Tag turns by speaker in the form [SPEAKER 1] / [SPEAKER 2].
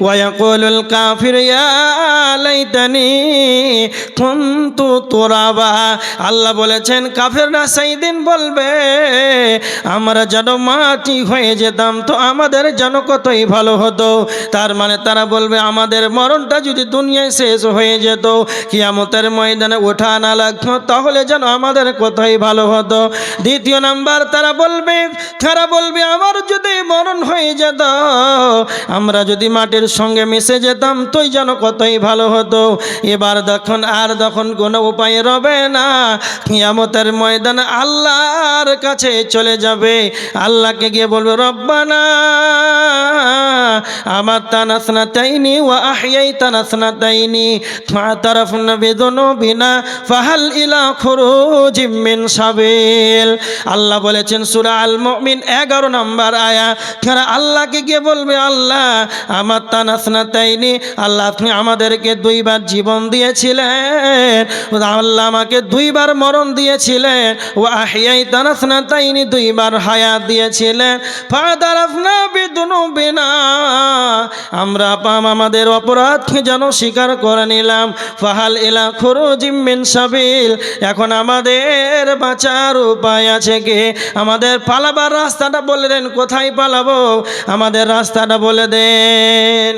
[SPEAKER 1] ওয়া ইয়াকুলুল কাফির ইয়া লাইতানি কুনতু তুরাবা। আল্লাহ বলেছেন কাফেররা সেই দিন বলবে আমরা যেন মাটি হয়ে যেতাম তো আমাদের যেন কতই ভালো হতো। তার মানে তারা বলবে আমাদের মরণটা যদি দুনিয়ায় শেষ হয়ে যেত, কিয়ামতের ময়দানে ওঠা না লাগতো, তাহলে যেন আমাদের কতই ভালো হতো। দ্বিতীয় নাম্বার তারা বলবে আমার যদি মরণ হয়ে যেত, আমরা যদি মাটির সঙ্গে মিশে যেতাম তোই যেন কতই ভালো হতো। এবার তখন কোনো উপায় রবে না, কিয়ামতের ময়দানে আল্লাহর কাছে চলে যাবে। আল্লাহকে গিয়ে বলবে রব্বানা আমাতানা সনাতাইনি ওয়া আহইয়াইতানা সনাতাইনি ফাতারাফনা বিযুনুবিনা ফাহাল ইলা খুরুজিম মিন সাবিল। আল্লাহ বলেছেন সূরা আল মুমিন 11 নম্বর আয়াত, তারা আল্লাহকে গিয়ে বলবে আল্লাহ আমাতানা সনাতাইনি, আল্লাহ আপনি আমাদেরকে দুইবার জীবন দিয়েছিলেন, আল্লাহ আমাকে দুইবার মরণ দিয়েছিলেন, ও আহইয়াইতানা সনাতাইনি দুইবার হায়াত দিয়েছিলেন, ফাতারাফনা বিযুনুবিনা আমরা আমাদের অপরাধকে যেন স্বীকার করে নিলাম, ফাহাল ইলা খুরুজিম মিন সাবিল এখন আমাদের বাঁচার উপায় আছে কি? আমাদের পালাবার রাস্তাটা বলে দেন, কোথায় পালাবো আমাদের রাস্তাটা বলে দেন।